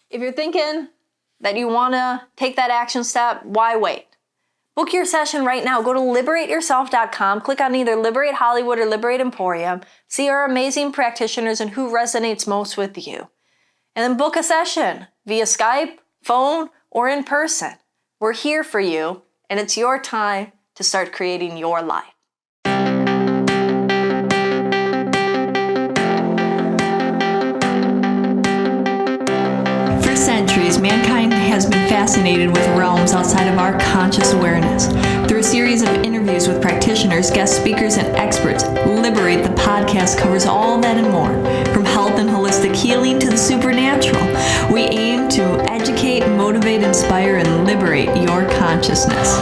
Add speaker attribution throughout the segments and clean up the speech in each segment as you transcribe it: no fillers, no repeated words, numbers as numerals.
Speaker 1: If you're thinking that you want to take that action step, why wait? Book your session right now. Go to liberateyourself.com, click on either Liberate Hollywood or Liberate Emporium, see our amazing practitioners and who resonates most with you. And then book a session via Skype, phone, or in person. We're here for you, and it's your time to start creating your life. For centuries, mankind has been fascinated with realms outside of our conscious awareness. Through a series of interviews with practitioners, guest speakers, and experts, Liberate the Podcast covers all that and more. From health and holistic healing to the supernatural, we aim to educate, motivate, inspire, and liberate your consciousness.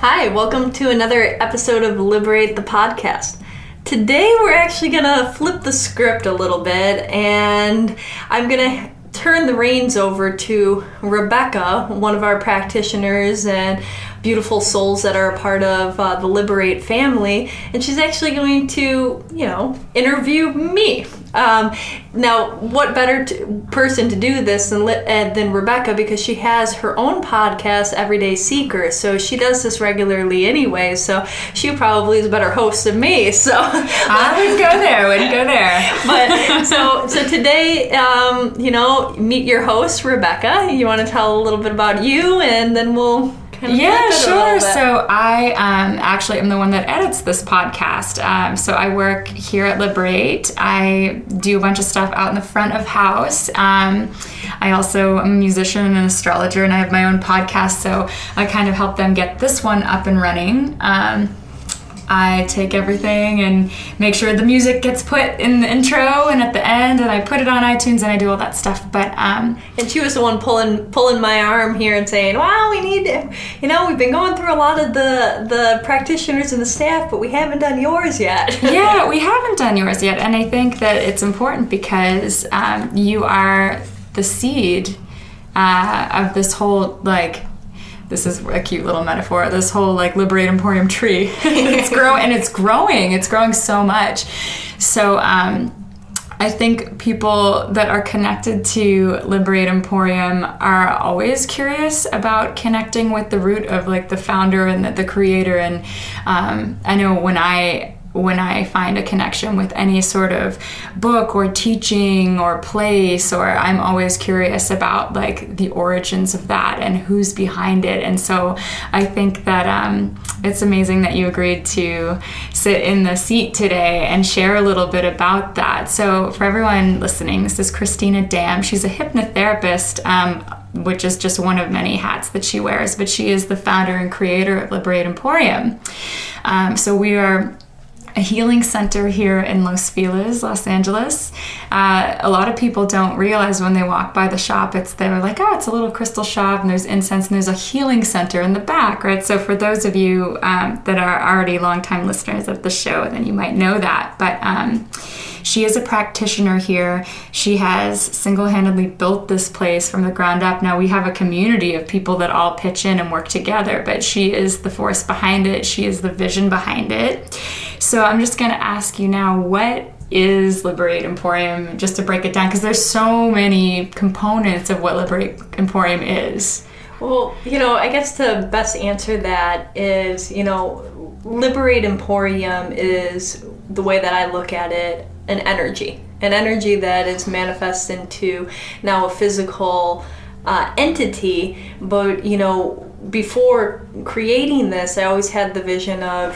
Speaker 1: Hi, welcome to another episode of Liberate the Podcast. Today we're actually going to flip the script a little bit, and I'm going to turn the reins over to Rebecca, one of our practitioners and beautiful souls that are a part of the Liberate family, and she's actually going to, interview me. Now, what better person to do this than Rebecca, because she has her own podcast, Everyday Seeker, so she does this regularly anyway, so she probably is a better host than me, so.
Speaker 2: I wouldn't go there.
Speaker 1: But, so today, meet your host, Rebecca. You want to tell a little bit about you, and then we'll
Speaker 2: yeah, sure. So I actually am the one that edits this podcast. So I work here at Liberate. I do a bunch of stuff out in the front of house. I also am a musician and an astrologer, and I have my own podcast. So I kind of help them get this one up and running. I take everything and make sure the music gets put in the intro and at the end, and I put it on iTunes and I do all that stuff. But
Speaker 1: and she was the one pulling my arm here and saying, "Wow, we need to, we've been going through a lot of the practitioners and the staff, but we haven't done yours yet."
Speaker 2: Yeah, we haven't done yours yet, and I think that it's important because you are the seed of this whole This is a cute little metaphor. This whole Liberate Emporium tree. It's growing so much. So I think people that are connected to Liberate Emporium are always curious about connecting with the root of the founder and the creator. And I know when I find a connection with any sort of book or teaching or place, or I'm always curious about the origins of that and who's behind it. And so I think that it's amazing that you agreed to sit in the seat today and share a little bit about that. So for everyone listening, this is Cristina Dam. She's a hypnotherapist, which is just one of many hats that she wears, but she is the founder and creator of Liberate Emporium. So we are a healing center here in Los Feliz, Los Angeles. A lot of people don't realize when they walk by the shop, they're like, oh, it's a little crystal shop and there's incense and there's a healing center in the back, right? So for those of you that are already longtime listeners of the show, then you might know that. But she is a practitioner here. She has single-handedly built this place from the ground up. Now we have a community of people that all pitch in and work together, but she is the force behind it. She is the vision behind it. So I'm just going to ask you now, what is Liberate Emporium, just to break it down, because there's so many components of what Liberate Emporium is.
Speaker 1: Well, I guess to best answer that is, Liberate Emporium is, the way that I look at it, an energy that is manifest into now a physical entity. But before creating this, I always had the vision of,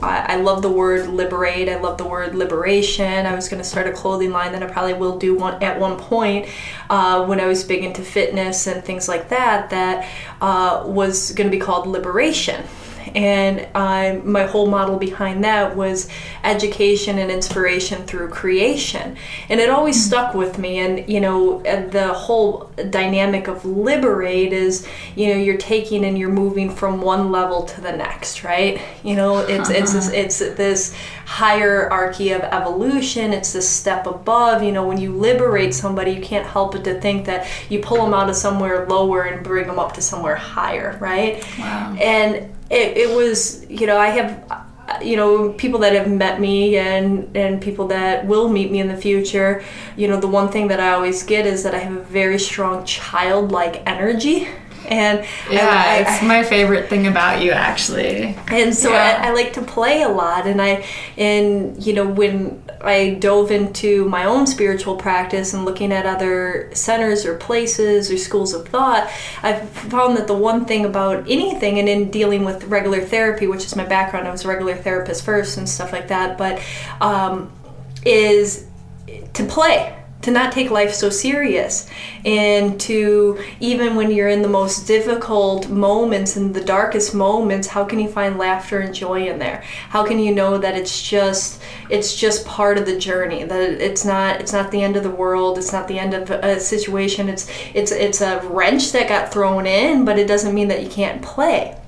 Speaker 1: I love the word liberate, I love the word liberation. I was going to start a clothing line that I probably will do at one point when I was big into fitness and things like that was going to be called Liberation. And my whole model behind that was education and inspiration through creation. And it always stuck with me. And, the whole dynamic of liberate is, you're taking and you're moving from one level to the next, right? It's this hierarchy of evolution. It's this step above. When you liberate somebody, you can't help but to think that you pull them out of somewhere lower and bring them up to somewhere higher, right?
Speaker 2: Wow.
Speaker 1: And it was, I have, people that have met me and people that will meet me in the future, the one thing that I always get is that I have a very strong childlike energy. And
Speaker 2: it's my favorite thing about you, actually.
Speaker 1: And so I like to play a lot, and when I dove into my own spiritual practice and looking at other centers or places or schools of thought, I've found that the one thing about anything, and in dealing with regular therapy, which is my background, I was a regular therapist first and stuff like that, but is to play. To not take life so serious, and to, even when you're in the most difficult moments and the darkest moments, how can you find laughter and joy in there? How can you know that it's just part of the journey, that it's not the end of the world, it's not the end of a situation, it's a wrench that got thrown in, but it doesn't mean that you can't play.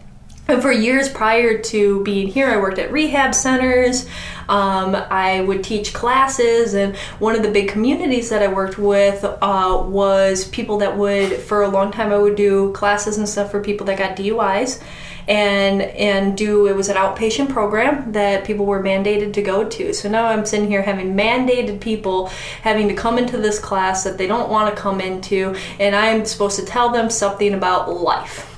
Speaker 1: And for years prior to being here, I worked at rehab centers. I would teach classes, and one of the big communities that I worked with was people that would, for a long time, I would do classes and stuff for people that got DUIs. It was an outpatient program that people were mandated to go to. So now I'm sitting here having mandated people having to come into this class that they don't want to come into, and I'm supposed to tell them something about life,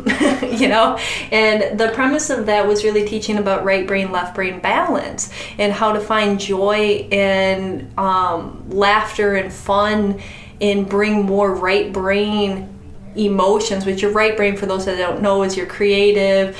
Speaker 1: And the premise of that was really teaching about right brain, left brain balance, and how to find joy and laughter and fun, and bring more right brain emotions, which your right brain, for those that don't know, is your creative,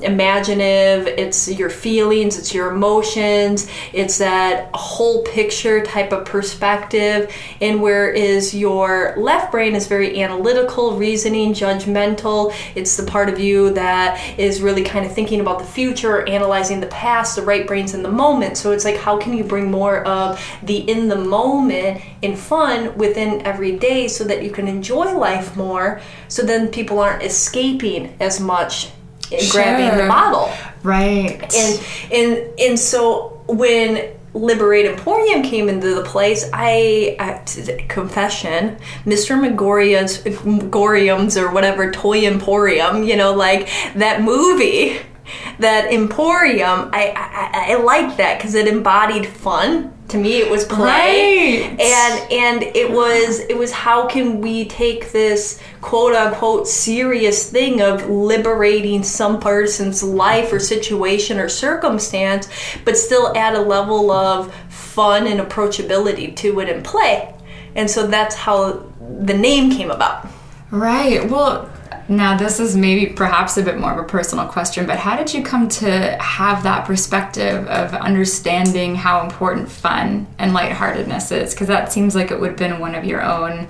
Speaker 1: imaginative, it's your feelings, it's your emotions, it's that whole picture type of perspective. And whereas your left brain is very analytical, reasoning, judgmental, it's the part of you that is really kind of thinking about the future, analyzing the past. The right brain's in the moment. So it's like, how can you bring more of the in the moment and fun within every day so that you can enjoy life more, so then people aren't escaping as much and grabbing the bottle.
Speaker 2: Right.
Speaker 1: And so when Liberate Emporium came into the place, confession, Mr. Megorium's or whatever, Toy Emporium, like that movie, that Emporium, I liked that because it embodied fun. To me, it was play,
Speaker 2: right.
Speaker 1: and it was how can we take this quote unquote serious thing of liberating some person's life or situation or circumstance, but still add a level of fun and approachability to it and play. And so that's how the name came about.
Speaker 2: Right. Well, now this is maybe perhaps a bit more of a personal question, but how did you come to have that perspective of understanding how important fun and lightheartedness is? Because that seems like it would have been one of your own,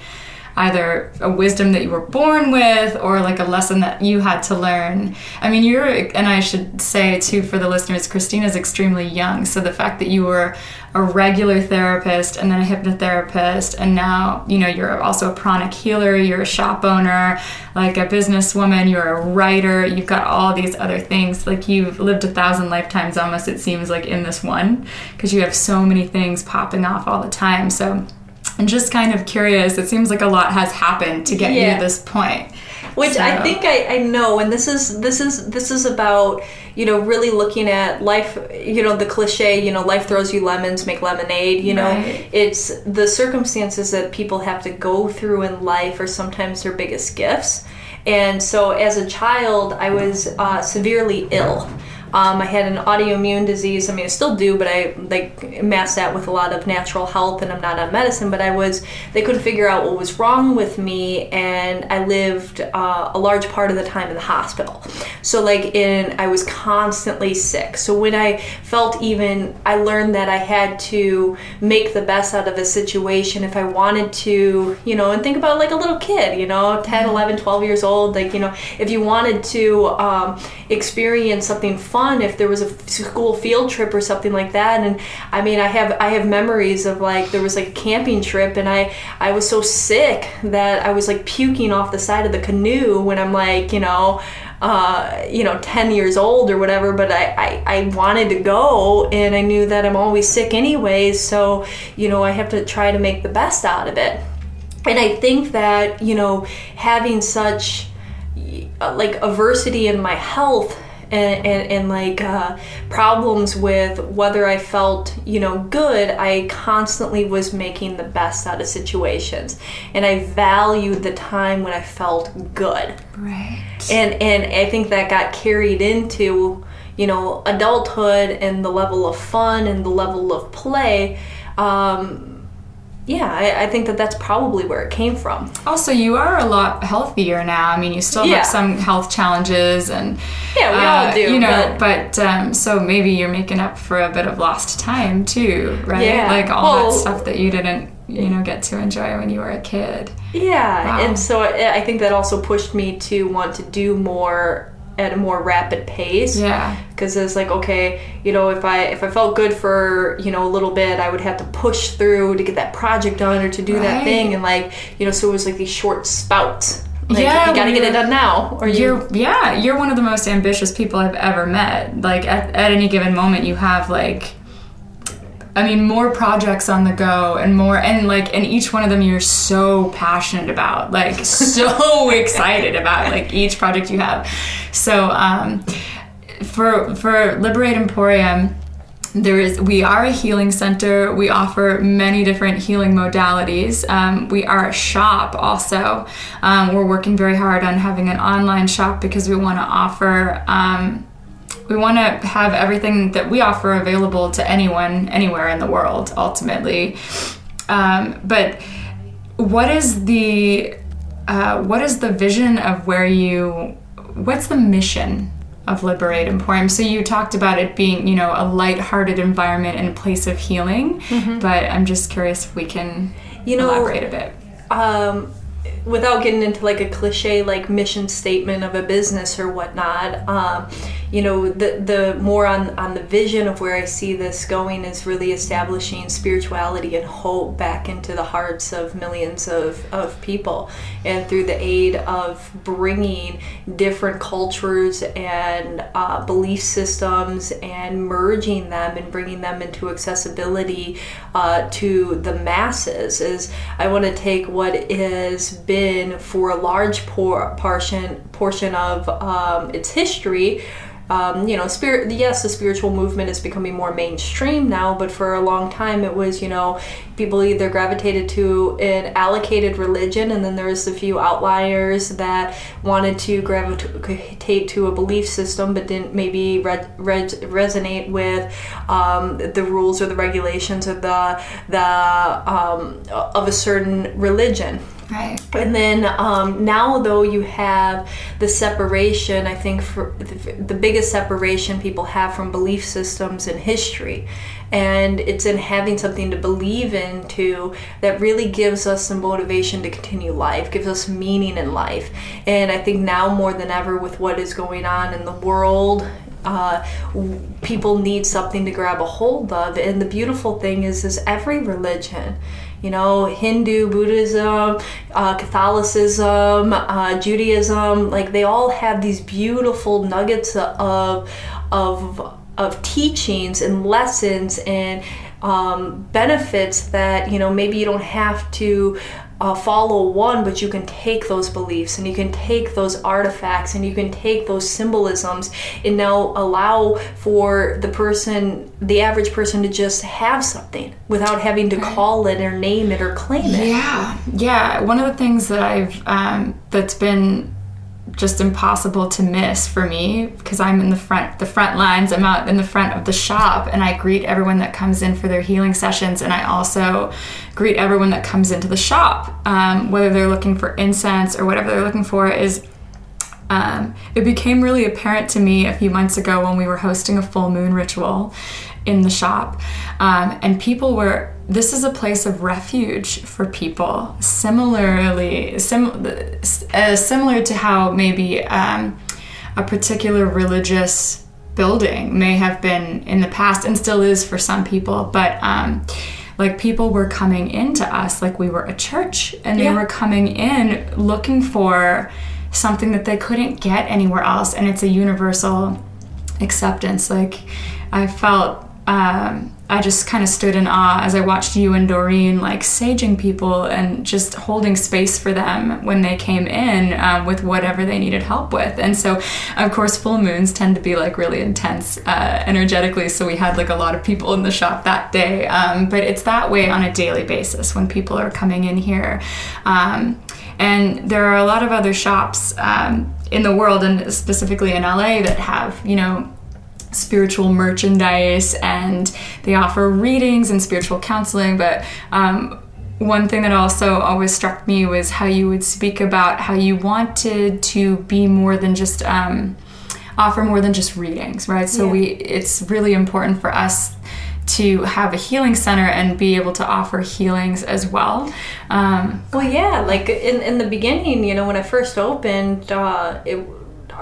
Speaker 2: either a wisdom that you were born with or like a lesson that you had to learn. I mean, and I should say too for the listeners, Christina's extremely young. So the fact that you were a regular therapist and then a hypnotherapist, and now, you're also a pranic healer, you're a shop owner, like a businesswoman, you're a writer, you've got all these other things. Like you've lived 1,000 lifetimes almost, it seems like, in this one, because you have so many things popping off all the time. So I'm just kind of curious. It seems like a lot has happened to get you to this point.
Speaker 1: Which I think I know, and this is about, really looking at life, the cliche, life throws you lemons, make lemonade,
Speaker 2: Right.
Speaker 1: It's the circumstances that people have to go through in life are sometimes their biggest gifts. And so as a child, I was severely ill. I had an autoimmune disease. I mean, I still do, but I masked that with a lot of natural health, and I'm not on medicine, but they couldn't figure out what was wrong with me, and I lived a large part of the time in the hospital. So I was constantly sick. So when I I learned that I had to make the best out of a situation if I wanted to, and think about like a little kid, 10, 11, 12 years old, if you wanted to experience something fun, if there was a school field trip or something like that. And I mean, I have memories of there was a camping trip, and I was so sick that I was puking off the side of the canoe when I'm 10 years old or whatever, but I wanted to go, and I knew that I'm always sick anyways, so I have to try to make the best out of it. And I think that having such adversity in my health and like problems with whether I felt, good, I constantly was making the best out of situations. And I valued the time when I felt good.
Speaker 2: Right.
Speaker 1: And I think that got carried into, adulthood and the level of fun and the level of play. I think that's probably where it came from.
Speaker 2: Also, you are a lot healthier now. I mean, you still have some health challenges, and
Speaker 1: we all do.
Speaker 2: But so maybe you're making up for a bit of lost time too, right?
Speaker 1: Yeah.
Speaker 2: Like all that stuff that you didn't, get to enjoy when you were a kid.
Speaker 1: Yeah,
Speaker 2: wow.
Speaker 1: And so I think that also pushed me to want to do more at a more rapid pace.
Speaker 2: Yeah.
Speaker 1: Because it's like, okay, if I felt good for, a little bit, I would have to push through to get that project done or to do that thing. And like, so it was like these short spouts. Like, you gotta get it done now. Or you're
Speaker 2: one of the most ambitious people I've ever met. Like at any given moment you have more projects on the go and each one of them you're so passionate about, like so excited about, like each project you have. So for Liberate Emporium, we are a healing center. We offer many different healing modalities. We are a shop also. We're working very hard on having an online shop because we want to offer we want to have everything that we offer available to anyone, anywhere in the world, ultimately. But what is the vision of what's the mission of Liberate Emporium? So you talked about it being, a lighthearted environment and a place of healing, but I'm just curious if we can elaborate a bit.
Speaker 1: Without getting into like a cliche like mission statement of a business or whatnot, the more on the vision of where I see this going is really establishing spirituality and hope back into the hearts of millions of people, and through the aid of bringing different cultures and belief systems and merging them and bringing them into accessibility to the masses. Is I want to take what is been for a large portion of its history. The spiritual movement is becoming more mainstream now, but for a long time it was, people either gravitated to an allocated religion, and then there was a few outliers that wanted to gravitate to a belief system, but didn't maybe resonate with the rules or the regulations of of a certain religion.
Speaker 2: Right.
Speaker 1: And then now, though, you have the separation, I think, for the biggest separation people have from belief systems in history. And it's in having something to believe into that really gives us some motivation to continue life, gives us meaning in life. And I think now more than ever, with what is going on in the world, people need something to grab a hold of. And the beautiful thing is every religion, Hindu, Buddhism, Catholicism, Judaism, like they all have these beautiful nuggets of teachings and lessons and benefits that, maybe you don't have to follow one, but you can take those beliefs and you can take those artifacts and you can take those symbolisms and now allow for the average person to just have something without having to call it or name it or claim it.
Speaker 2: Yeah. One of the things that I've that's been just impossible to miss for me, because I'm in the front lines, I'm out in the front of the shop, and I greet everyone that comes in for their healing sessions, and I also greet everyone that comes into the shop, whether they're looking for incense or whatever they're looking for. It became really apparent to me a few months ago when we were hosting a full moon ritual in the shop, and this is a place of refuge for people, similar to how maybe a particular religious building may have been in the past and still is for some people, but like people were coming into us like we were a church, and they were coming in looking for something that they couldn't get anywhere else, and it's a universal acceptance. Like I felt I just kind of stood in awe as I watched you and Doreen like saging people and just holding space for them when they came in with whatever they needed help with. And so, of course, full moons tend to be like really intense energetically. So we had like a lot of people in the shop that day. But it's that way on a daily basis when people are coming in here. And there are a lot of other shops in the world, and specifically in LA, that have, you know, spiritual merchandise, and they offer readings and spiritual counseling. But one thing that also always struck me was how you would speak about how you wanted to be more than just offer more than just readings, right? So it's really important for us to have a healing center and be able to offer healings as well.
Speaker 1: Well, yeah, like in the beginning, you know, when I first opened,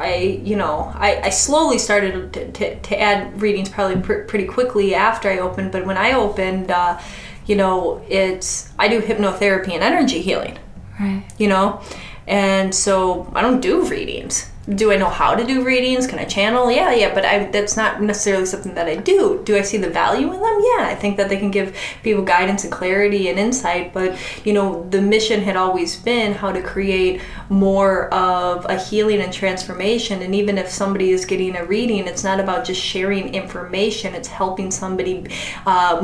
Speaker 1: I slowly started to add readings probably pretty quickly after I opened. But when I opened, I do hypnotherapy and energy healing,
Speaker 2: right?
Speaker 1: You know, and so I don't do readings. Do I know how to do readings? Can I channel? Yeah, but that's not necessarily something that I do. Do I see the value in them? Yeah, I think that they can give people guidance and clarity and insight, but, you know, the mission had always been how to create more of a healing and transformation. And even if somebody is getting a reading, it's not about just sharing information. It's helping somebody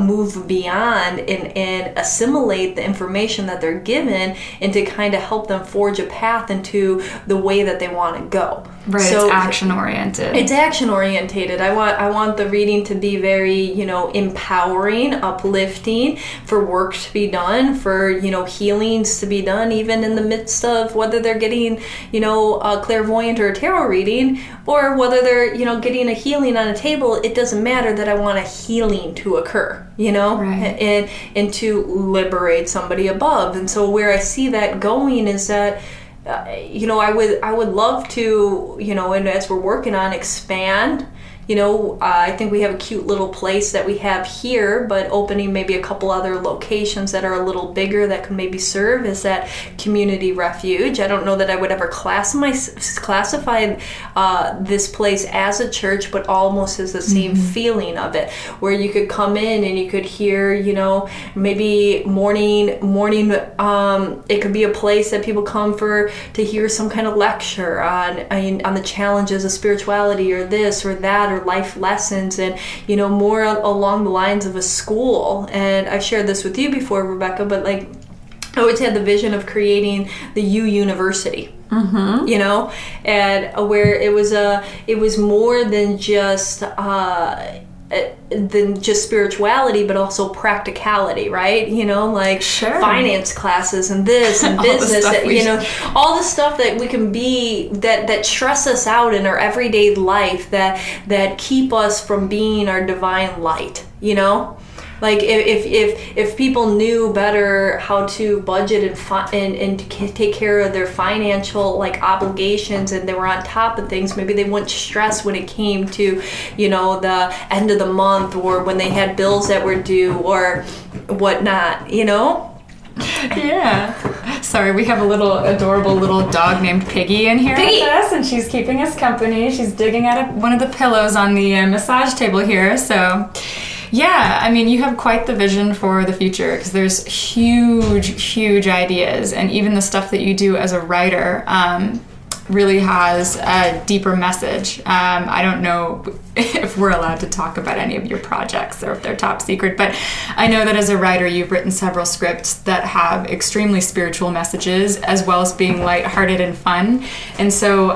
Speaker 1: move beyond and assimilate the information that they're given, and to kind of help them forge a path into the way that they want to go.
Speaker 2: Right, so it's action oriented.
Speaker 1: It's action orientated. I want the reading to be very, you know, empowering, uplifting, for work to be done, for, you know, healings to be done, even in the midst of whether they're getting, you know, a clairvoyant or a tarot reading, or whether they're, you know, getting a healing on a table. It doesn't matter that I want a healing to occur, you know,
Speaker 2: right.
Speaker 1: and to liberate somebody above. And so where I see that going is that, you know, I would love to, you know, and as we're working on, expand. You know, I think we have a cute little place that we have here, but opening maybe a couple other locations that are a little bigger that can maybe serve as that community refuge. I don't know that I would ever classify this place as a church, but almost as the same feeling of it, where you could come in and you could hear, you know, maybe morning. It could be a place that people come to hear some kind of lecture on the challenges of spirituality, or this or that, or life lessons, and, you know, more along the lines of a school. And I've shared this with you before, Rebecca, but like, I always had the vision of creating the U University, you know, and where it was more than just spirituality, but also practicality, right? You know, like finance classes and this and business, you know, all the stuff that we can be, that stress us out in our everyday life, that keep us from being our divine light, you know? Like if people knew better how to budget and take care of their financial like obligations, and they were on top of things, maybe they wouldn't stress when it came to, you know, the end of the month, or when they had bills that were due or whatnot, you know?
Speaker 2: Yeah. Sorry, we have a little adorable little dog named Piggy in here with us, and she's keeping us company. She's digging at one of the pillows on the massage table here, so... Yeah, I mean, you have quite the vision for the future, because there's huge ideas, and even the stuff that you do as a writer really has a deeper message. I don't know if we're allowed to talk about any of your projects or if they're top secret, but I know that as a writer, you've written several scripts that have extremely spiritual messages, as well as being lighthearted and fun. And so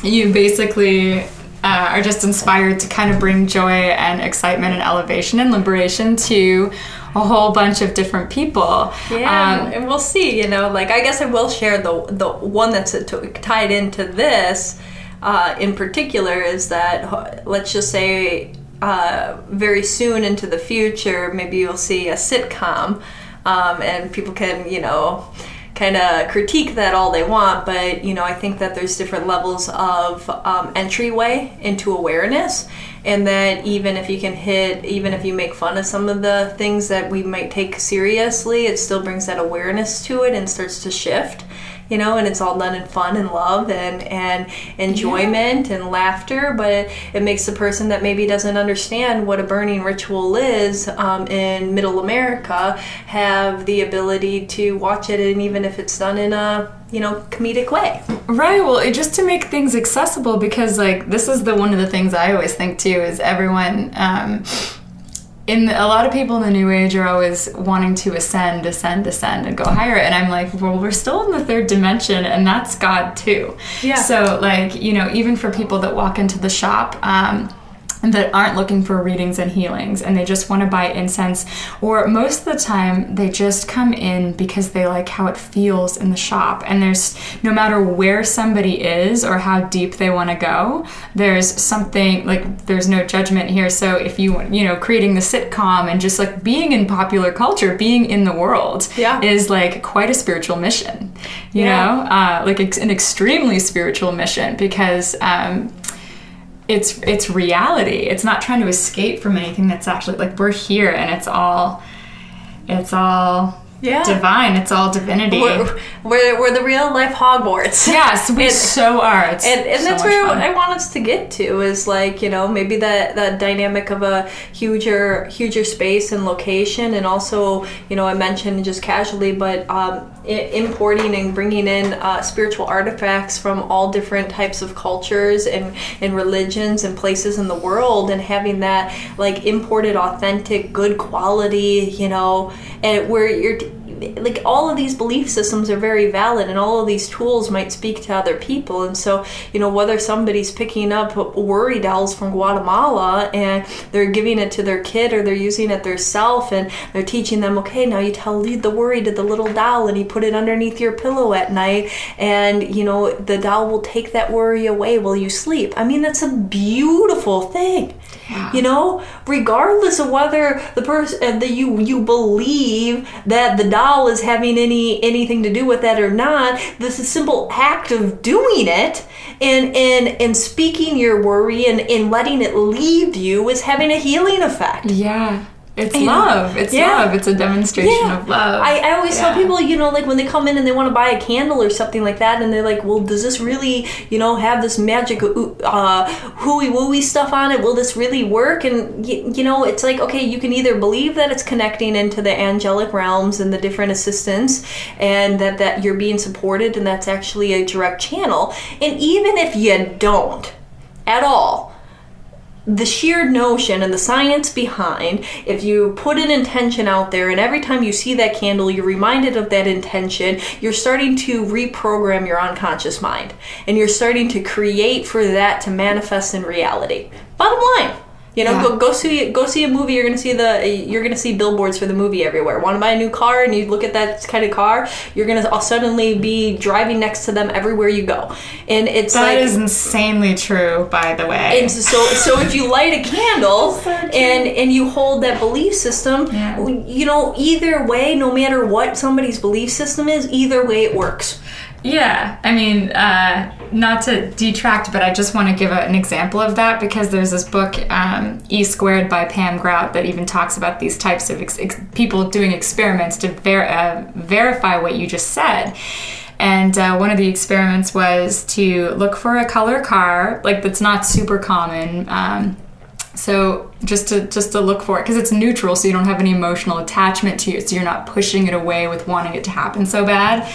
Speaker 2: you basically... are just inspired to kind of bring joy and excitement and elevation and liberation to a whole bunch of different people.
Speaker 1: Yeah, and we'll see, you know, like, I guess I will share the one that's tied into this in particular, is that, let's just say, very soon into the future, maybe you'll see a sitcom, and people can, you know, kind of critique that all they want, but, you know, I think that there's different levels of entryway into awareness, and that even if you make fun of some of the things that we might take seriously, it still brings that awareness to it and starts to shift, and it's all done in fun and love and enjoyment and laughter, but it makes the person that maybe doesn't understand what a burning ritual is in middle America have the ability to watch it, and even if it's done in a comedic way.
Speaker 2: Right. Well, just to make things accessible, because this is one of the things I always think too is everyone, a lot of people in the New Age are always wanting to ascend and go higher. And I'm like, well, we're still in the third dimension, and that's God too. Yeah. So even for people that walk into the shop, that aren't looking for readings and healings, and they just want to buy incense, or most of the time they just come in because they like how it feels in the shop, and there's no matter where somebody is or how deep they want to go, there's something there's no judgment here. So if you creating the sitcom and just being in popular culture, being in the world is quite a spiritual mission, you know, an extremely spiritual mission, because it's reality. It's not trying to escape from anything. That's actually we're here, and it's all divine. It's all divinity.
Speaker 1: We're the real life Hogwarts.
Speaker 2: Yes, we so are.
Speaker 1: And that's where I want us to get to is maybe that dynamic of a huger space and location, and also I mentioned just casually, but importing and bringing in spiritual artifacts from all different types of cultures and religions and places in the world, and having that imported, authentic, good quality, and where you're all of these belief systems are very valid, and all of these tools might speak to other people. And so, whether somebody's picking up worry dolls from Guatemala and they're giving it to their kid, or they're using it themselves and they're teaching them, okay, now you lead the worry to the little doll and you put it underneath your pillow at night, and the doll will take that worry away while you sleep. I mean, that's a beautiful thing. Yeah. Regardless of whether the person that you believe that the doll is having anything to do with that or not, this is a simple act of doing it and speaking your worry and letting it leave you is having a healing effect.
Speaker 2: Yeah. It's love. It's love. It's a demonstration of love.
Speaker 1: I always tell people, when they come in and they want to buy a candle or something like that, and they're like, well, does this really, have this magic hooey-wooey stuff on it? Will this really work? And, it's okay, you can either believe that it's connecting into the angelic realms and the different assistants, and that you're being supported, and that's actually a direct channel. And even if you don't at all, the sheer notion and the science behind, if you put an intention out there and every time you see that candle you're reminded of that intention, you're starting to reprogram your unconscious mind, and you're starting to create for that to manifest in reality. Bottom line, go see a movie. You're gonna see billboards for the movie everywhere. Want to buy a new car, and you look at that kind of car, you're gonna suddenly be driving next to them everywhere you go. And it's
Speaker 2: that is insanely true, by the way.
Speaker 1: And so if you light a candle and you hold that belief system, either way, no matter what somebody's belief system is, either way it works.
Speaker 2: Yeah, I mean, not to detract, but I just want to give an example of that, because there's this book, E Squared by Pam Grout, that even talks about these types of people doing experiments to verify what you just said. And one of the experiments was to look for a color car, that's not super common. So just to look for it, because it's neutral, so you don't have any emotional attachment to it, so you're not pushing it away with wanting it to happen so bad.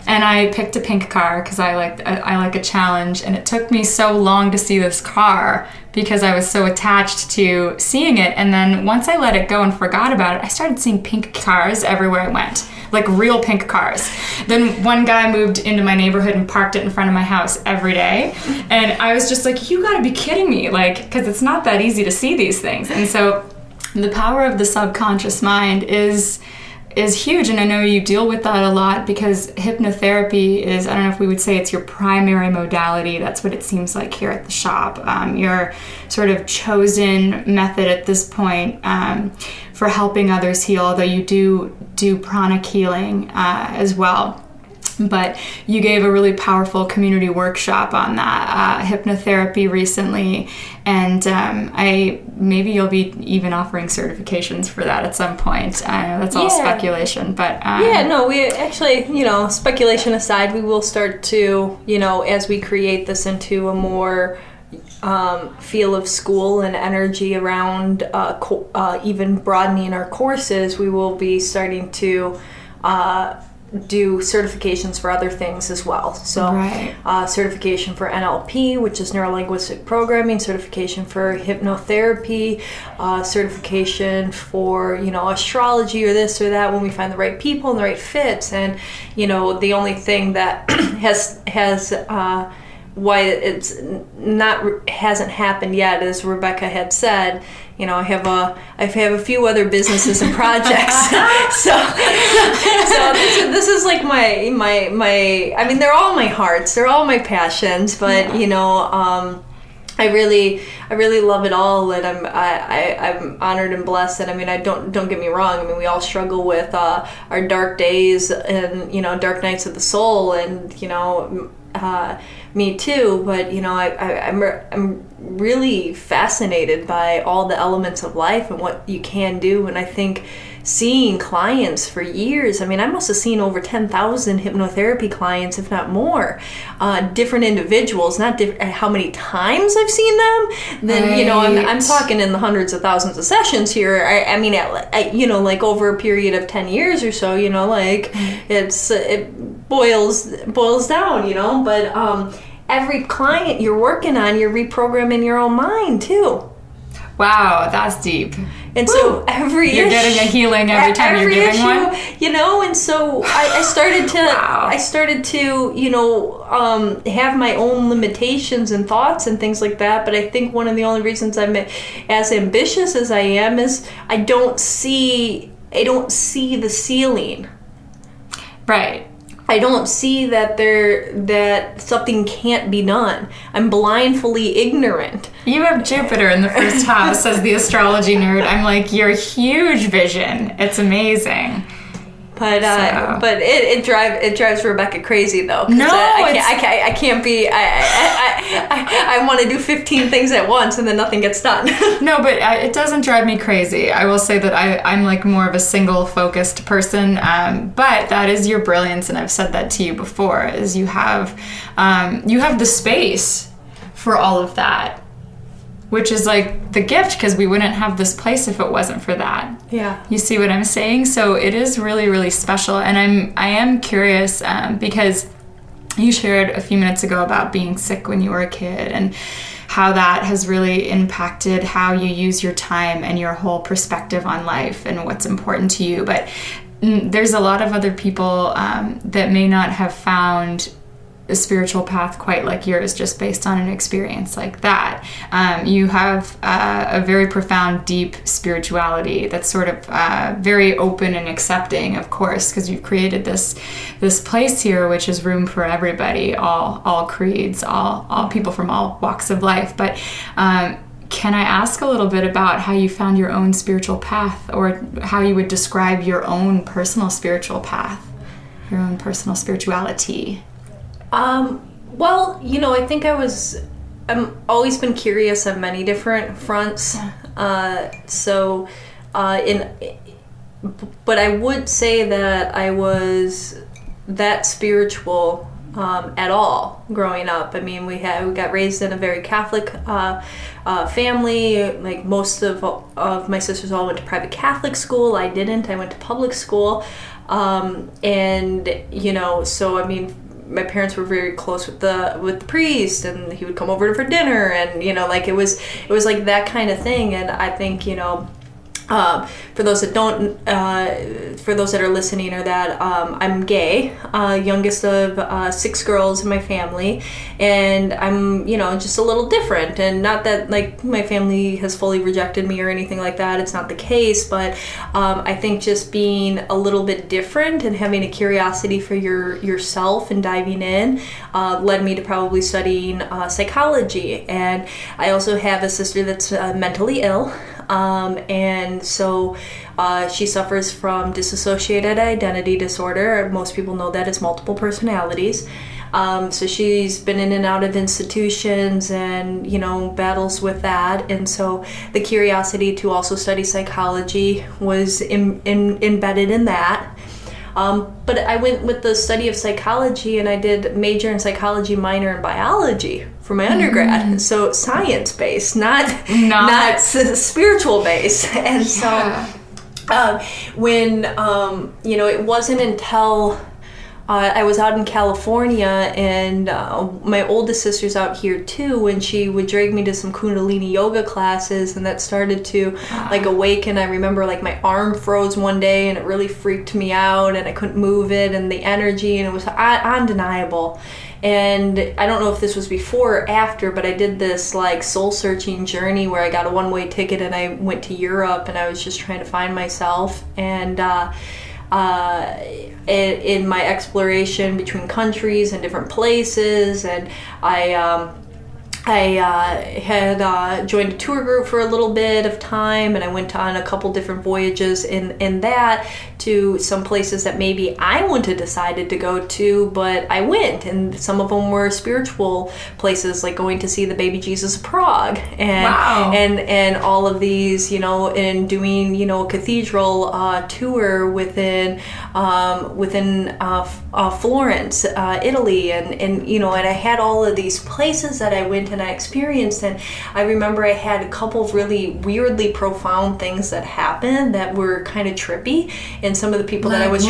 Speaker 2: And I picked a pink car because I like a challenge, and it took me so long to see this car because I was so attached to seeing it. And then once I let it go and forgot about it, I started seeing pink cars everywhere I went, real pink cars. Then one guy moved into my neighborhood and parked it in front of my house every day, and I was just like, you gotta be kidding me, because it's not that easy to see these things. And so the power of the subconscious mind is huge, and I know you deal with that a lot, because hypnotherapy is, I don't know if we would say it's your primary modality. That's what it seems like here at the shop. Your sort of chosen method at this point for helping others heal, although you do pranic healing as well. But you gave a really powerful community workshop on that, hypnotherapy recently, and maybe you'll be even offering certifications for that at some point. I know that's all speculation, but...
Speaker 1: we actually, speculation aside, we will start to, as we create this into a more feel of school and energy around even broadening our courses, we will be starting to... do certifications for other things as well. So certification for NLP, which is neuro-linguistic programming, certification for hypnotherapy, certification for, astrology or this or that when we find the right people and the right fits. And, the only thing that has why it's hasn't happened yet, as Rebecca had said, I have a few other businesses and projects. so this is like my I mean, they're all my hearts, they're all my passions, but I really love it all, and I'm honored and blessed. And I mean, don't get me wrong. I mean, we all struggle with our dark days and dark nights of the soul, and me too. But I'm really fascinated by all the elements of life and what you can do. And I think seeing clients for years, I mean, I must have seen over 10,000 hypnotherapy clients, if not more, different individuals, not how many times I've seen them. Then, I'm talking in the hundreds of thousands of sessions here. I mean, like over a period of 10 years or so, it boils down, but every client you're working on, you're reprogramming your own mind too.
Speaker 2: Wow, that's deep.
Speaker 1: And so
Speaker 2: you're getting a healing every time you're giving one.
Speaker 1: And so I started to have my own limitations and thoughts and things like that. But I think one of the only reasons I'm as ambitious as I am is I don't see the ceiling.
Speaker 2: Right.
Speaker 1: I don't see that something can't be done. I'm blindly ignorant.
Speaker 2: You have Jupiter in the first house as the astrology nerd. I'm like, your huge vision. It's amazing.
Speaker 1: But it drives Rebecca crazy though. I can't be. I want to do 15 things at once and then nothing gets done.
Speaker 2: No, but it doesn't drive me crazy. I will say that I'm like more of a single focused person. But that is your brilliance, and I've said that to you before. Is you have the space for all of that, which is like the gift, because we wouldn't have this place if it wasn't for that.
Speaker 1: Yeah.
Speaker 2: You see what I'm saying? So it is really, really special. And I am curious because you shared a few minutes ago about being sick when you were a kid and how that has really impacted how you use your time and your whole perspective on life and what's important to you. But there's a lot of other people that may not have found a spiritual path quite like yours, just based on an experience like that. You have a very profound, deep spirituality that's sort of very open and accepting, of course, because you've created this place here, which is room for everybody, all creeds, all people from all walks of life. But can I ask a little bit about how you found your own spiritual path, or how you would describe your own personal spiritual path, your own personal spirituality?
Speaker 1: Well, I think I'm always been curious on many different fronts. But I would say that I was that spiritual, at all growing up. I mean, we got raised in a very Catholic, family. Like most of my sisters all went to private Catholic school. I didn't. I went to public school. So I mean, my parents were very close with the priest, and he would come over for dinner, and it was like that kind of thing. And I think for those that are listening, or that I'm gay, youngest of 6 girls in my family, and I'm just a little different. And not that like my family has fully rejected me or anything like that, it's not the case, but I think just being a little bit different and having a curiosity for yourself and diving in led me to probably studying psychology. And I also have a sister that's mentally ill. And so she suffers from dissociated identity disorder. Most people know that as multiple personalities. So she's been in and out of institutions and, battles with that. And so the curiosity to also study psychology was embedded in that. But I went with the study of psychology, and I did major in psychology, minor in biology for my undergrad. So science-based, not spiritual based. And so when, it wasn't until I was out in California, and my oldest sister's out here too, and she would drag me to some Kundalini yoga classes, and that started to awaken. I remember my arm froze one day, and it really freaked me out, and I couldn't move it, and the energy, and it was undeniable. And I don't know if this was before or after, but I did this soul searching journey where I got a one-way ticket and I went to Europe, and I was just trying to find myself. And in my exploration between countries and different places, and I had joined a tour group for a little bit of time, and I went on a couple different voyages in that to some places that maybe I wouldn't have decided to go to, but I went, and some of them were spiritual places, like going to see the baby Jesus of Prague, and all of these, and doing, a cathedral tour within Florence, Italy, and I had all of these places that I went and I experienced. And I remember I had a couple of really weirdly profound things that happened that were kind of trippy, and some of the people that I was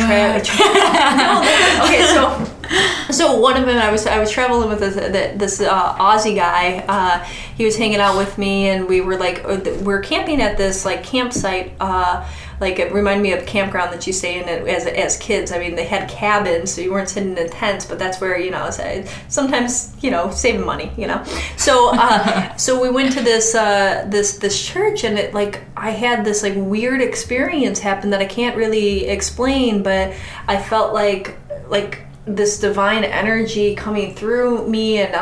Speaker 1: so one of them, I was traveling with this Aussie guy. He was hanging out with me, and we were camping at this campsite. It reminded me of the campground that you stay in as kids. I mean, they had cabins, so you weren't sitting in tents, but that's where, sometimes, saving money, So, so we went to this church, and it, I had this, weird experience happen that I can't really explain, but I felt like this divine energy coming through me, and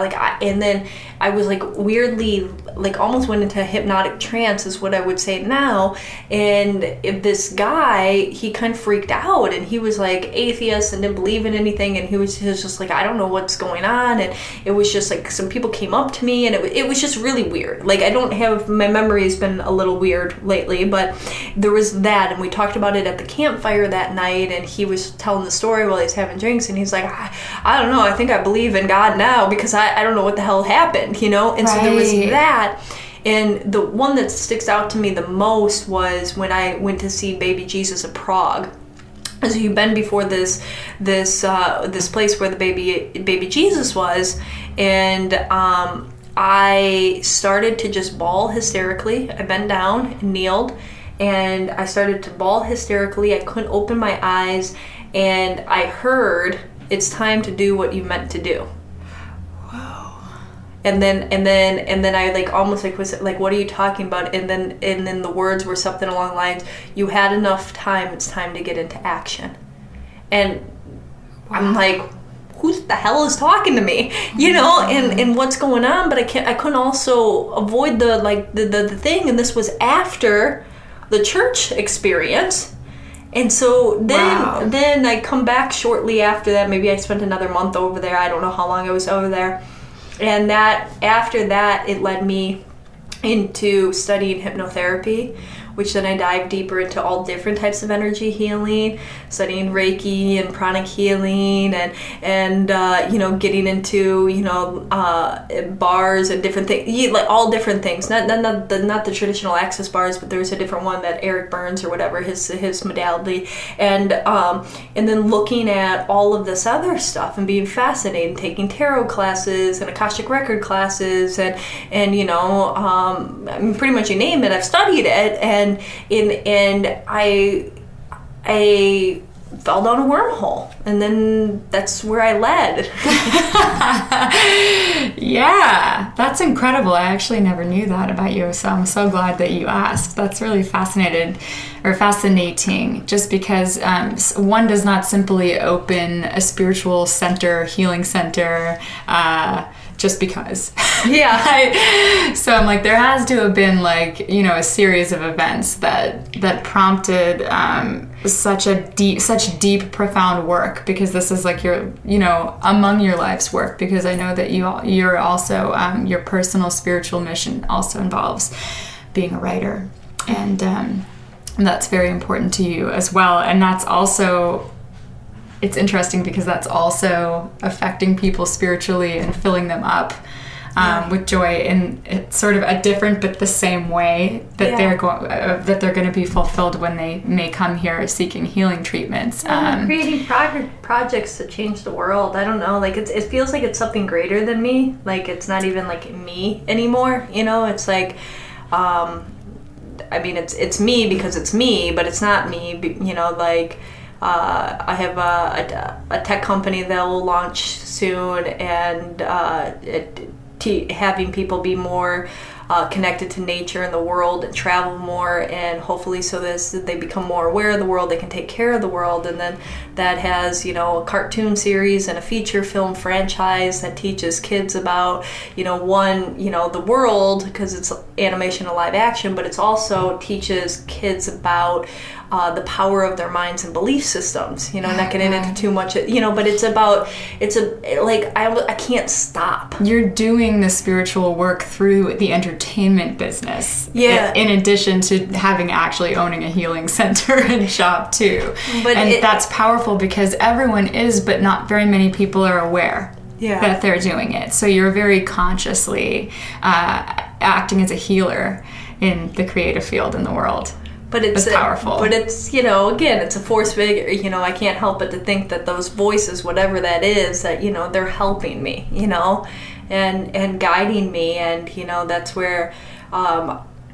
Speaker 1: and then I was weirdly almost went into a hypnotic trance, is what I would say now. And this guy, he kind of freaked out, and he was atheist and didn't believe in anything, and he was just I don't know what's going on. And it was just some people came up to me, and it was just really weird. I don't have, my memory has been a little weird lately, but there was that, and we talked about it at the campfire that night, and he was telling the story while he's having drinks, and he's I don't know, I think I believe in God now, because I don't know what the hell happened, And so there was that. And the one that sticks out to me the most was when I went to see baby Jesus of Prague. So you've been before this place where the baby Jesus was, and I started to just bawl hysterically. I bent down and kneeled, and I started to bawl hysterically. I couldn't open my eyes, and I heard, "It's time to do what you meant to do." And then I almost was what are you talking about? And then the words were something along the lines, "You had enough time, it's time to get into action." And I'm who the hell is talking to me? And what's going on? But I couldn't also avoid the thing, and this was after the church experience. And so then I come back shortly after that. Maybe I spent another month over there. I don't know how long I was over there. And after that, it led me into studying hypnotherapy, which then I dived deeper into all different types of energy healing, studying Reiki and pranic healing, and getting into bars and different things, all different things. Not the traditional Access bars, but there was a different one that Eric Burns or whatever his modality, and then looking at all of this other stuff and being fascinated, taking tarot classes and Akashic record classes, and pretty much you name it, I've studied it, and I fell down a wormhole, and then that's where I led.
Speaker 2: Yeah, that's incredible. I actually never knew that about you, so I'm so glad that you asked. That's really fascinating, just because one does not simply open a spiritual center, healing center, just because.
Speaker 1: Yeah.
Speaker 2: So I'm like, there has to have been like, a series of events that prompted such deep, profound work, because this is like your, among your life's work, because I know that you're also, your personal spiritual mission also involves being a writer, and that's very important to you as well. And that's also, it's interesting because that's also affecting people spiritually and filling them up with joy in sort of a different but the same way that they're going to be fulfilled when they may come here seeking healing treatments.
Speaker 1: Creating projects that change the world. I don't know, like it feels like it's something greater than me. Like it's not even like me anymore. It's like, it's me because it's me, but it's not me. Like. I have a tech company that will launch soon, and having people be more connected to nature and the world and travel more, and hopefully so that they become more aware of the world, they can take care of the world. And then that has a cartoon series and a feature film franchise that teaches kids about the world, because it's animation and live action, but it's also teaches kids about the power of their minds and belief systems, not getting into too much, but I can't stop.
Speaker 2: You're doing the spiritual work through the entertainment business.
Speaker 1: Yeah.
Speaker 2: In addition to actually owning a healing center and shop too. That's powerful because everyone is, but not very many people are aware that they're doing it. So you're very consciously acting as a healer in the creative field in the world.
Speaker 1: But it's
Speaker 2: powerful.
Speaker 1: But it's, again, it's a force figure. I can't help but to think that those voices, whatever that is, that, they're helping me, and guiding me. And, that's where,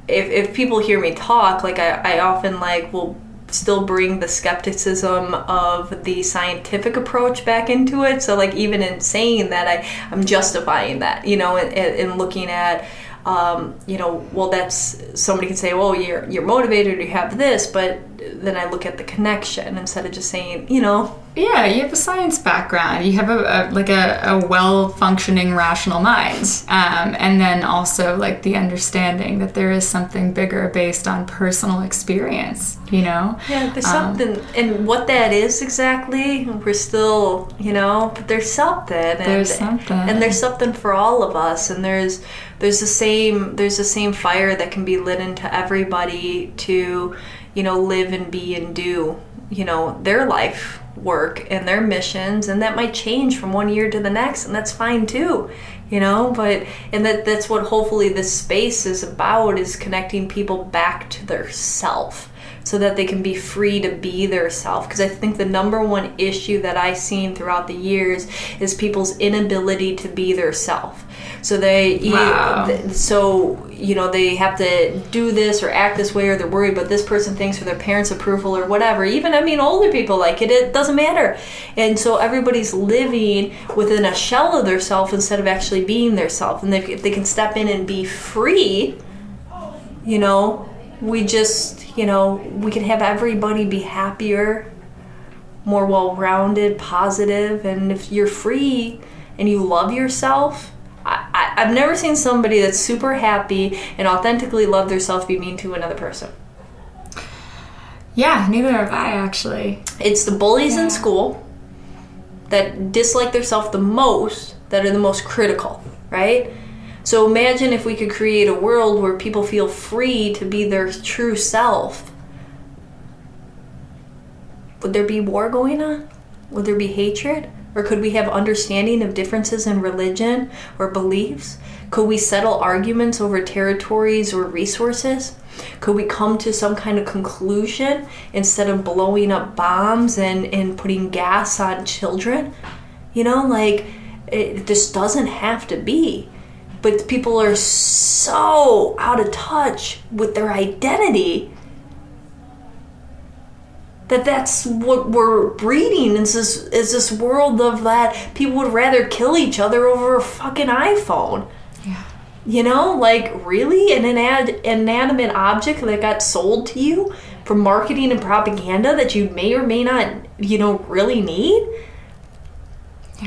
Speaker 1: if people hear me talk, like I often will still bring the skepticism of the scientific approach back into it. So even in saying that, I'm justifying that, and looking at, that's, somebody can say, well, you're motivated, or you have this, but then I look at the connection instead of just saying,
Speaker 2: Yeah, you have a science background. You have a well-functioning rational mind. And then also the understanding that there is something bigger based on personal experience, Yeah,
Speaker 1: there's something, and what that is exactly, we're still, but there's something. And there's something for all of us, and there's the same fire that can be lit into everybody to, live and be and do, their life work and their missions, and that might change from one year to the next, and that's fine too, but that's what hopefully this space is about, is connecting people back to their self, so that they can be free to be their self. Because I think the number one issue that I've seen throughout the years is people's inability to be their self. So they have to do this or act this way, or they're worried about this person thinks, or their parents' approval, or whatever. Even, older people like it. It doesn't matter. And so everybody's living within a shell of their self instead of actually being their self. And if they can step in and be free, we just, we can have everybody be happier, more well-rounded, positive. And if you're free and you love yourself, I've never seen somebody that's super happy and authentically love themselves be mean to another person.
Speaker 2: Yeah, neither have I, actually.
Speaker 1: It's the bullies in school that dislike themselves the most that are the most critical, right? So imagine if we could create a world where people feel free to be their true self. Would there be war going on? Would there be hatred? Or could we have understanding of differences in religion or beliefs? Could we settle arguments over territories or resources? Could we come to some kind of conclusion instead of blowing up bombs and putting gas on children? It just doesn't have to be. But people are so out of touch with their identity that's what we're breeding, is this world of that people would rather kill each other over a fucking iPhone. Yeah. Really? An inanimate object that got sold to you for marketing and propaganda that you may or may not, really need?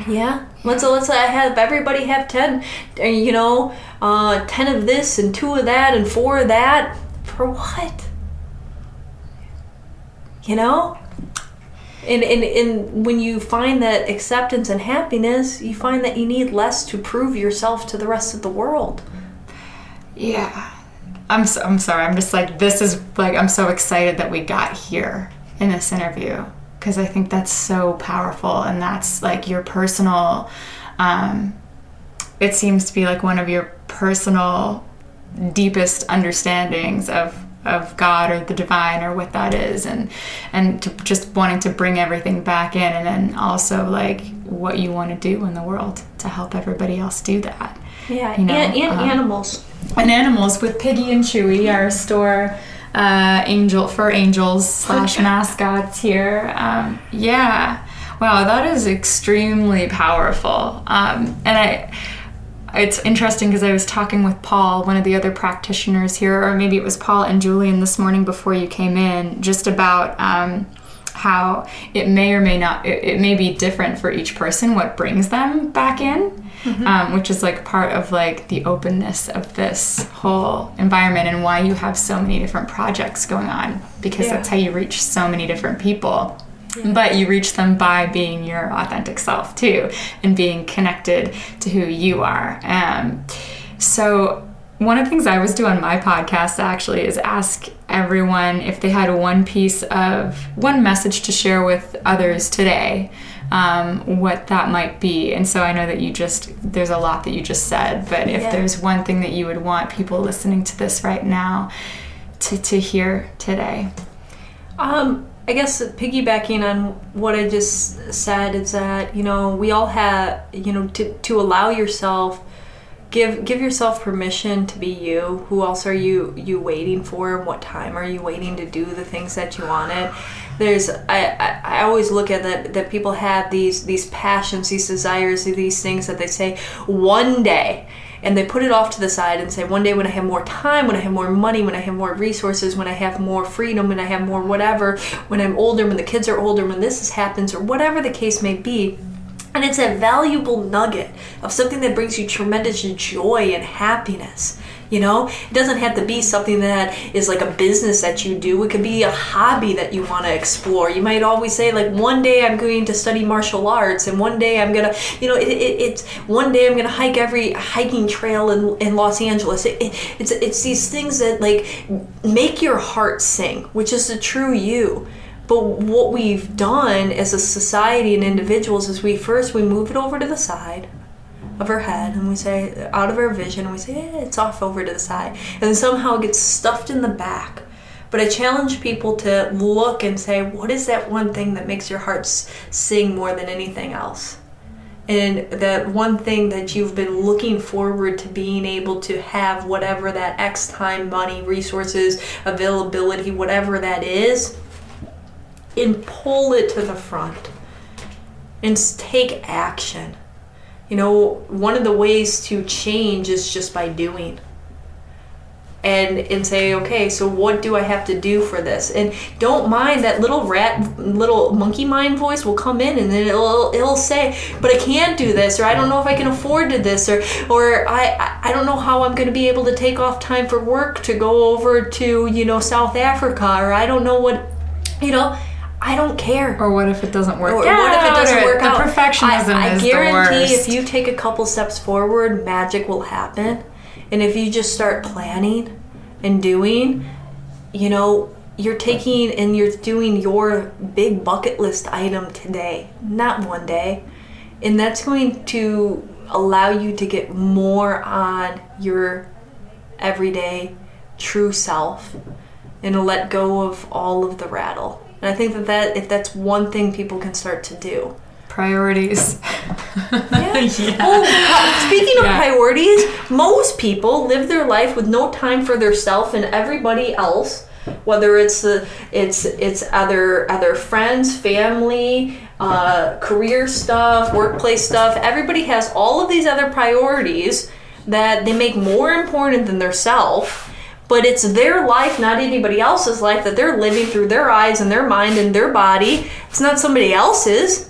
Speaker 1: Yeah. Let's have everybody have 10, 10 of this and 2 of that and 4 of that. For what? And when you find that acceptance and happiness, you find that you need less to prove yourself to the rest of the world.
Speaker 2: Yeah. I'm sorry. I'm just like, this is like, I'm so excited that we got here in this interview, because I think that's so powerful, and that's like your personal, it seems to be like one of your personal deepest understandings of God or the divine or what that is, and to just wanting to bring everything back in, and then also like what you want to do in the world to help everybody else do that.
Speaker 1: Yeah, and animals.
Speaker 2: And animals with Piggy and Chewy, our store angels / mascots here. Yeah. Wow, that is extremely powerful. And it's interesting because I was talking with Paul, one of the other practitioners here, or maybe it was Paul and Julian this morning before you came in, just about how it may or may not, it may be different for each person what brings them back in, which is like part of like the openness of this whole environment and why you have so many different projects going on, because that's how you reach so many different people. But you reach them by being your authentic self too, and being connected to who you are. So one of the things I always do on my podcast actually is ask everyone if they had one message to share with others today, what that might be. And so I know that there's a lot that you just said, but if there's one thing that you would want people listening to this right now to hear today.
Speaker 1: I guess piggybacking on what I just said is that, we all have, to allow yourself, give yourself permission to be you. Who else are you waiting for? What time are you waiting to do the things that you wanted? I always look at that people have these passions, these desires, these things that they say one day. And they put it off to the side and say, one day when I have more time, when I have more money, when I have more resources, when I have more freedom, when I have more whatever, when I'm older, when the kids are older, when this happens, or whatever the case may be. And it's a valuable nugget of something that brings you tremendous joy and happiness. It doesn't have to be something that is like a business that you do. It could be a hobby that you want to explore. You might always say, like, one day I'm going to study martial arts, and one day I'm going to, it's one day I'm going to hike every hiking trail in Los Angeles. It's these things that like make your heart sing, which is the true you. But what we've done as a society and individuals is we move it over to the side of our head, and we say, out of our vision, and we say, it's off over to the side, and then somehow it gets stuffed in the back. But I challenge people to look and say, what is that one thing that makes your heart sing more than anything else? And that one thing that you've been looking forward to being able to have, whatever that X time, money, resources, availability, whatever that is, and pull it to the front and take action. One of the ways to change is just by doing. And say, okay, so what do I have to do for this? And don't mind that little monkey mind voice will come in, and then it'll say, but I can't do this, or I don't know if I can afford to this, or I don't know how I'm going to be able to take off time for work to go over to, South Africa, or I don't know what, I don't care.
Speaker 2: Or what if it doesn't work out?
Speaker 1: What if it doesn't work out?
Speaker 2: The perfectionism is the worst.
Speaker 1: I guarantee if you take a couple steps forward, magic will happen. And if you just start planning and doing, you're taking and you're doing your big bucket list item today, not one day. And that's going to allow you to get more on your everyday true self and let go of all of the rattle. And I think that if that's one thing people can start to do.
Speaker 2: Priorities.
Speaker 1: Speaking of priorities, most people live their life with no time for their self and everybody else, whether it's other friends, family, career stuff, workplace stuff. Everybody has all of these other priorities that they make more important than their self. But it's their life, not anybody else's life, that they're living through their eyes and their mind and their body. It's not somebody else's.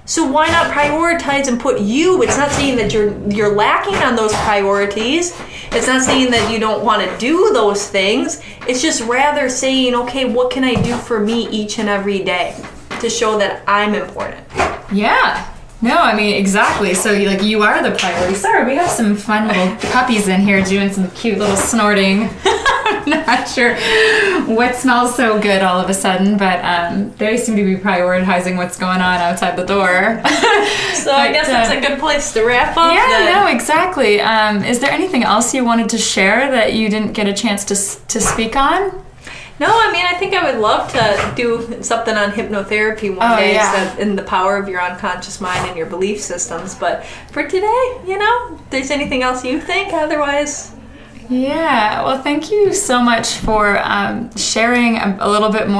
Speaker 1: So why not prioritize and put you? It's not saying that you're lacking on those priorities. It's not saying that you don't want to do those things. It's just rather saying, okay, what can I do for me each and every day to show that I'm important?
Speaker 2: Yeah. No, I mean, exactly. So, you are the priority. Sorry, we have some fun little puppies in here doing some cute little snorting. I'm not sure what smells so good all of a sudden, but they seem to be prioritizing what's going on outside the door.
Speaker 1: So I guess that's a good place to wrap up.
Speaker 2: Yeah,
Speaker 1: then.
Speaker 2: no, exactly. Is there anything else you wanted to share that you didn't get a chance to speak on?
Speaker 1: No, I mean, I think I would love to do something on hypnotherapy one day, and the power of your unconscious mind and your belief systems. But for today, if there's anything else you think, otherwise...
Speaker 2: Yeah, well, thank you so much for sharing a little bit more